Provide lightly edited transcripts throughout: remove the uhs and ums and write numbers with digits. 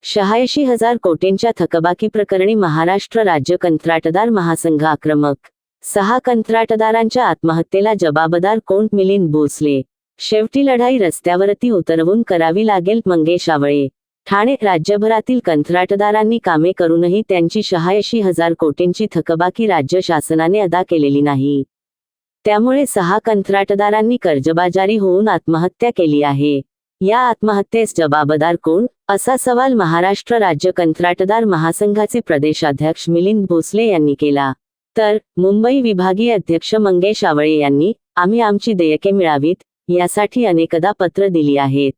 86,000 कोटींच्या थकबाकी प्रकरणी महाराष्ट्र राज्य कंत्राटदार महासंघ आक्रमक. 6 कंत्राटदारांच्या आत्महत्येला जबाबदार कोण? मिलिंद भोसले. शेवटी लढाई रस्त्यावरती उतरवून करावी लागेल. मंगेश आवळे. ठाणे. राज्यभरातील कंत्राटदारांनी कामे करूनही त्यांची 86,000 कोटींची थकबाकी राज्य शासनाने अदा केलेली नाही. त्यामुळे 6 कंत्राटदारांनी कर्जबाजारी होऊन आत्महत्या केली आहे. या आत्महत्येस जबाबदार कोण, असा सवाल महाराष्ट्र राज्य कंत्राटदार महासंघाचे प्रदेशाध्यक्ष मिलिंद भोसले यांनी केला. तर मुंबई विभागीय अध्यक्ष मंगेश आवळे यांनी, आम्ही आमची देयके मिळावीत यासाठी अनेकदा पत्र दिली आहेत.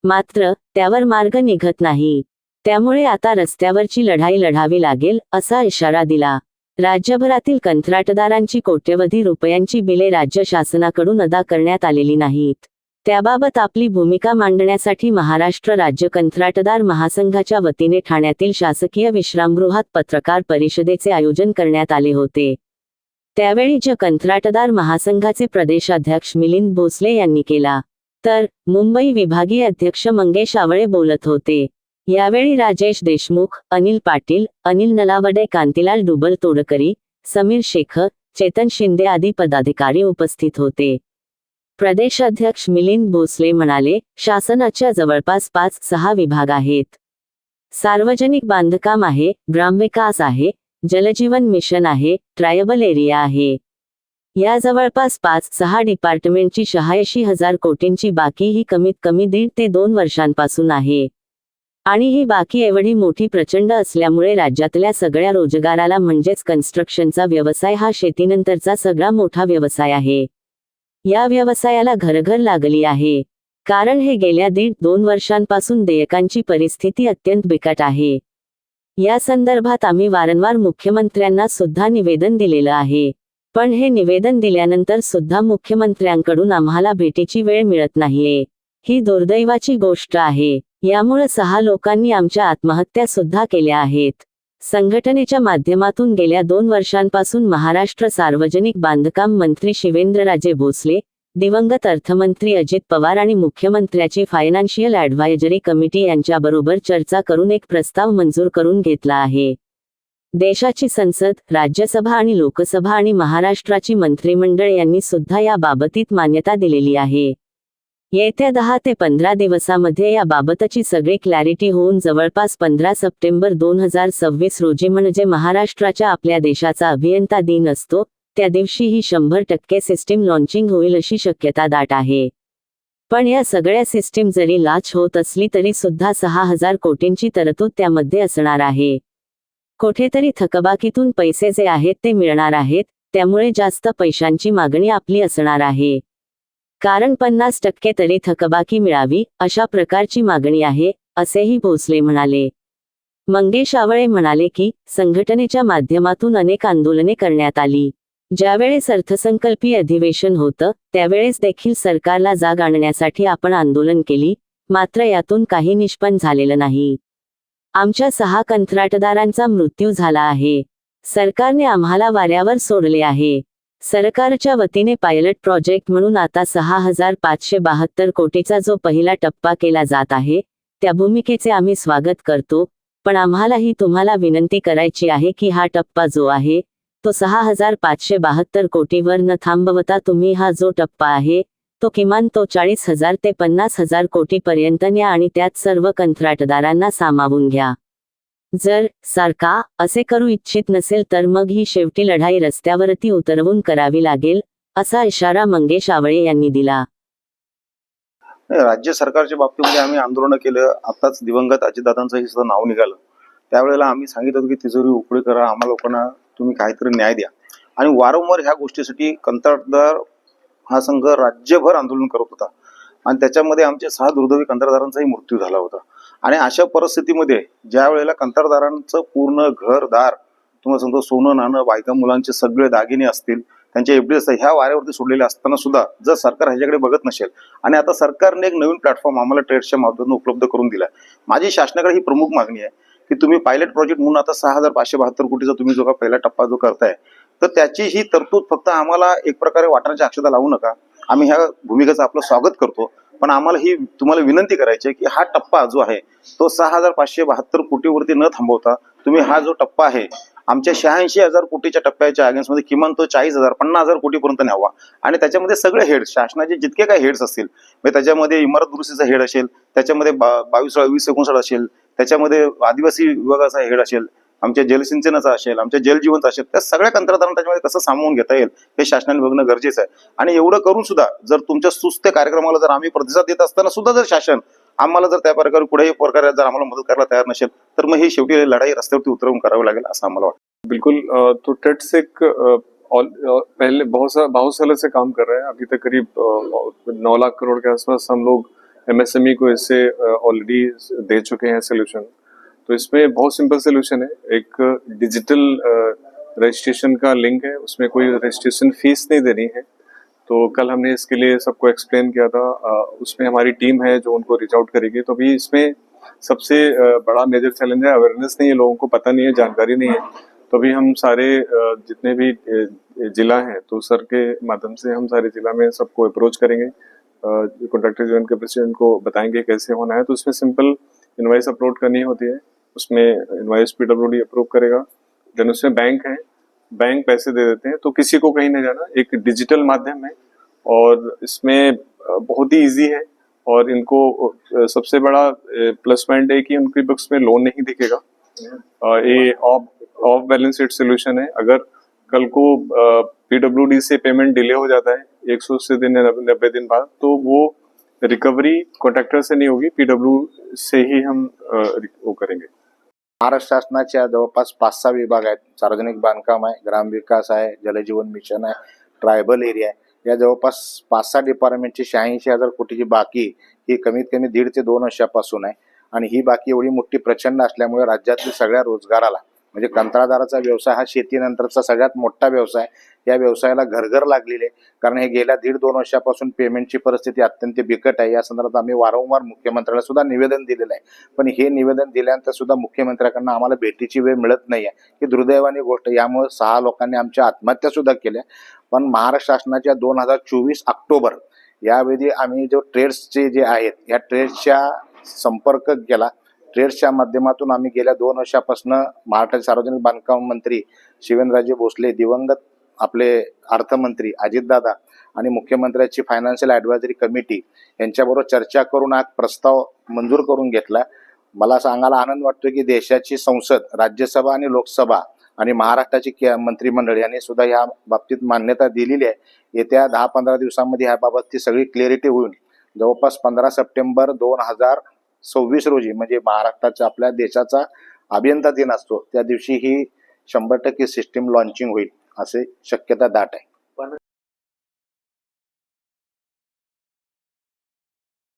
मात्र त्यावर मार्ग निघत नाही. त्यामुळे आता रस्त्यावरची लढाई लढावी लागेल, असा इशारा दिला. राज्यभरातील कंत्राटदारांची कोट्यवधी रुपयांची बिले राज्य शासनाकडून अदा करण्यात आलेली नाहीत. त्याबाबत आपली भूमिका मांडण्यासाठी महाराष्ट्र राज्य कंत्राटदार महासंघाच्या वतीने ठाण्यातील शासकीय विश्रामगृहात पत्रकार परिषदेचे आयोजन करण्यात आले होते. त्यावेळी कंत्राटदार महासंघाचे प्रदेशाध्यक्ष मिलिंद भोसले यांनी केला. तर मुंबई विभागीय अध्यक्ष मंगेश आवळे बोलत होते. यावेळी राजेश देशमुख, अनिल पाटील, अनिल नलावडे, कांतीलाल डुबल तोडकरी, समीर शेख, चेतन शिंदे आदी पदाधिकारी उपस्थित होते. प्रदेशाध्यक्ष मिलिंद भोसले म्हणाले, शासनाच्या जवळपास 5-6 विभाग आहेत. सार्वजनिक बांधकाम आहे, ग्रामविकास आहे, जलजीवन मिशन आहे, ट्रायबल एरिया आहे. या जवळपास 5-6 डिपार्टमेंटची 86,000 कोटींची बाकी ही कमीत कमी 1.5 ते 2 वर्षांपासून आहे. आणि ही बाकी एवढी मोठी प्रचंड असल्यामुळे राज्यातल्या सगळ्या रोजगाराला म्हणजेच कन्स्ट्रक्शनचा व्यवसाय हा शेतीनंतरचा सगळा मोठा व्यवसाय आहे. या व्यवसायाला घरघर लागली आहे. कारण हे गेल्या 1.5-2 वर्षांपासून देयकांची परिस्थिती अत्यंत बिकट आहे. या संदर्भात आम्ही वारंवार मुख्यमंत्र्यांना सुद्धा निवेदन दिलेलं आहे. पण हे निवेदन दिल्यानंतर सुद्धा मुख्यमंत्र्यांकडून आम्हाला भेटीची वेळ मिळत नाहीये. ही दुर्दैवाची गोष्ट आहे. यामुळे 6 लोकांनी आमच्या आत्महत्या सुद्धा केल्या आहेत. संघटनेच्या माध्यमातून गेल्या 2 वर्षांपासून महाराष्ट्र सार्वजनिक बांधकाम मंत्री शिवेंद्रराजे भोसले, दिवंगत अर्थमंत्री अजित पवार आणि मुख्यमंत्र्याची फायनान्शियल ॲडव्हायझरी कमिटी यांच्याबरोबर चर्चा करून एक प्रस्ताव मंजूर करून घेतला आहे. देशाची संसद, राज्यसभा आणि लोकसभा आणि महाराष्ट्राची मंत्रिमंडळ यांनी सुद्धा या बाबतीत मान्यता दिलेली आहे. येत्या 10 ते 15 दिवसामध्ये या बाबतची सगळी क्लॅरिटी होऊन जवळपास 15 सप्टेंबर 2026 रोजी म्हणजे महाराष्ट्राच्या आपल्या देशाचा अभियंता दिन असतो, त्या दिवशी ही 100% सिस्टीम लॉन्चिंग होईल अशी शक्यता दाट आहे. पण या सगळ्या सिस्टीम जरी लॉन्च होत असली तरी सुद्धा 6,000 कोटींची तरतूद त्यामध्ये असणार आहे. कुठेतरी थकबाकीतून पैसे जे आहेत ते मिळणार आहेत, त्यामुळे जास्त पैशांची मागणी आपली असणार आहे. कारण 50% तरी थकबाकी मिळावी अशा प्रकारची मागणी आहे, असेही भोसले म्हणाले. मंगेश आवळे म्हणाले की संघटनेच्या माध्यमातून अनेक आंदोलने करण्यात आली. ज्यावेळेस अर्थसंकल्पीय अधिवेशन होतं त्यावेळेस देखील सरकारला जाग आणण्यासाठी आपण आंदोलन केली, मात्र यातून काही निष्पन्न झालेलं नाही. आमच्या 6 कंत्राटदारांचा मृत्यू झाला आहे. सरकारने आम्हाला वाऱ्यावर सोडले आहे. सरकारच्या वतीने पायलट प्रोजेक्ट म्हणून आता 6,572 कोटीचा जो पहिला टप्पा केला जात आहे, त्या भूमिकेचे आम्ही स्वागत करतो. पण आम्हाला ही तुम्हाला विनंती करायची आहे की हा टप्पा जो आहे तो 6,572 कोटीवर न थांबवता तुम्ही हा जो टप्पा आहे तो किमान 40,000 ते 50,000 कोटीपर्यंत न्या आणि त्यात सर्व कंत्राटदारांना सामावून घ्या. जर सरकार असे करू इच्छित नसेल तर मग ही शेवटी लढाई रस्त्यावरती उतरवून करावी लागेल, असा इशारा मंगेश आवळे यांनी दिला. राज्य सरकारच्या बाबतीमध्ये आम्ही आंदोलन केलं. आताच दिवंगत अजितदादांचंही सुद्धा नाव निघालं. त्यावेळेला आम्ही सांगितलं होतं की तिजोरी उघडी करा, आम्हाला लोकांना तुम्ही काहीतरी न्याय द्या. आणि वारंवार ह्या गोष्टीसाठी कंत्राटदार हा संघ राज्यभर आंदोलन करत होता. आणि त्याच्यामध्ये आमचे 6 दुर्दैवी कंत्राटदारांचाही मृत्यू झाला होता. आणि अशा परिस्थितीमध्ये ज्या वेळेला कंत्राटदारांचं पूर्ण घरदार, तुम्हाला सांगतो सोनं नाणं, बायका मुलांचे सगळे दागिने असतील, त्यांचे एफडी असतात, ह्या वाऱ्यावरती सोडलेले असताना सुद्धा जर सरकार ह्याच्याकडे बघत नसेल, आणि आता सरकारने एक नवीन प्लॅटफॉर्म आम्हाला ट्रेड्सच्या माध्यमातून उपलब्ध करून दिला. माझी शासनाकडे ही प्रमुख मागणी आहे की तुम्ही पायलट प्रोजेक्ट म्हणून आता 6,572 कोटीचा तुम्ही जो का पहिला टप्पा जो करताय, तर त्याची ही तरतूद फक्त आम्हाला एक प्रकारे वाटण्याची अक्षता लावू नका. आम्ही ह्या भूमिकेचं आपलं स्वागत करतो. पण आम्हाला ही तुम्हाला विनंती करायची आहे की हा टप्पा जो आहे तो 6,572 कोटीवरती न थांबवता तुम्ही हा जो टप्पा आहे आमच्या 86,000 कोटीच्या टप्प्याच्या अगेन्स्टमध्ये किमान तो 40,000 50,000 कोटीपर्यंत न्यावा. आणि त्याच्यामध्ये सगळे हेड शासनाचे जितके काही हेड्स असतील म्हणजे त्याच्यामध्ये इमारत दुरुस्तीचा हेड असेल, त्याच्यामध्ये 22-20-59 असेल, त्याच्यामध्ये आदिवासी विभागाचा हेड असेल, आमच्या जलसिंचनाचा असेल, आमच्या जलजीवनचा असेल, त्या सगळ्या कंत्राटदारांना त्याच्यामध्ये कसं सामावून घेता येईल हे शासनाने बघणं गरजेचं आहे. आणि एवढं करून सुद्धा जर तुमच्या सुस्ते कार्यक्रमाला जर आम्ही प्रतिसाद देत असताना सुद्धा जर शासन आम्हाला जर त्या प्रकारे कुठेही प्रकारे जर आम्हाला मदत करायला तयार नसेल तर मग ही शेवटी लढाई रस्त्यावरती उतरवून करावी लागेल असं आम्हाला वाटतं. बिल्कुल तो टेट से पहले बहुत सालों से काम कर रहे हैं. अभी तक करीब 9 लाख करोड़ के आसपास हम लोग एमएसएमई को इससे ऑलरेडी दे चुके हैं सोल्यूशन. तो इसमें बहुत सिंपल सोल्यूशन है. एक डिजिटल रजिस्ट्रेशन का लिंक है, उसमें कोई रजिस्ट्रेशन फीस नहीं देनी है. तो कल हमने इसके लिए सबको एक्सप्लेन किया था. उसमें हमारी टीम है जो उनको रीच आउट करेगी. तो अभी इसमें सबसे बड़ा मेजर चैलेंज है अवेयरनेस नहीं है, लोगों को पता नहीं है, जानकारी नहीं है. तो अभी हम सारे जितने भी जिला हैं तो सर के माध्यम से हम सारे जिला में सबको अप्रोच करेंगे, कॉन्ट्रैक्टर यूनियन के प्रेसिडेंट को बताएंगे कैसे होना है. तो उसमें सिंपल इनवाइस अपलोड करनी होती है. उसमें इनवाइस पीडब्ल्यूडी अप्रूव करेगा. देन उसमें बैंक है, बैंक पैसे दे देते हैं. तो किसी को कहीं नहीं जाना, एक डिजिटल माध्यम है और इसमें बहुत ही इजी है. और इनको सबसे बड़ा प्लस पॉइंट है कि उनकी बुक्स में लोन नहीं दिखेगा. ये ऑफ बैलेंस शीट सोल्यूशन है. अगर कल को पीडब्ल्यूडी से पेमेंट डिले हो जाता है 180 दिन या 90 दिन बाद, तो वो रिकवरी कॉन्ट्रैक्टर से नहीं होगी, पीडब्ल्यू से ही हम वो करेंगे. महाराष्ट्र शासनाच्या जवळपास 5-6 विभाग आहेत. सार्वजनिक बांधकाम आहे, ग्रामविकास आहे, जलजीवन मिशन आहे, ट्रायबल एरिया आहे. या जवळपास 5-6 डिपार्टमेंटची 86,000 कोटीची बाकी ही कमीत कमी 1.5 ते 2 वर्षापासून आहे. आणि ही बाकी एवढी मोठी प्रचंड असल्यामुळे राज्यातील सगळ्या रोजगाराला म्हणजे कंत्राटदाराचा व्यवसाय हा शेतीनंतरचा सगळ्यात मोठा व्यवसाय. या व्यवसायाला घरघर लागलेले, कारण हे गेल्या 1.5-2 वर्षापासून पेमेंटची परिस्थिती अत्यंत बिकट आहे. या संदर्भात आम्ही वारंवार मुख्यमंत्र्याला सुद्धा निवेदन दिलेलं आहे. पण हे निवेदन दिल्यानंतर सुद्धा मुख्यमंत्र्यांकडून आम्हाला भेटीची वेळ मिळत नाही आहे. ही दुर्दैवानी गोष्ट. यामुळे 6 लोकांनी आमच्या आत्महत्या सुद्धा केल्या. पण महाराष्ट्र शासनाच्या 2024 ऑक्टोबर यावेळी आम्ही जो ट्रेड्सचे जे आहेत या ट्रेड्सच्या संपर्क केला. ट्रेड्सच्या माध्यमातून आम्ही गेल्या 2 वर्षापासून महाराष्ट्राचे सार्वजनिक बांधकाम मंत्री शिवेंद्रराजे भोसले, दिवंगत आपले अर्थमंत्री अजितदादा आणि मुख्यमंत्र्यांची फायनान्शियल ॲडवायझरी कमिटी यांच्याबरोबर चर्चा करून हा प्रस्ताव मंजूर करून घेतला. मला सांगायला आनंद वाटतो की देशाची संसद, राज्यसभा आणि लोकसभा आणि महाराष्ट्राची मंत्रिमंडळ यांनी सुद्धा या बाबतीत मान्यता दिलेली आहे. येत्या 10-15 दिवसांमध्ये याबाबतची सगळी क्लॅरिटी होईल. जवळपास 15 सप्टेंबर 2026 रोजी म्हणजे महाराष्ट्राच्या आपल्या देशाचा अभियंता दिन असतो, त्या दिवशी ही 100% सिस्टीम लॉन्चिंग होईल असे शक्यता दाट आहे.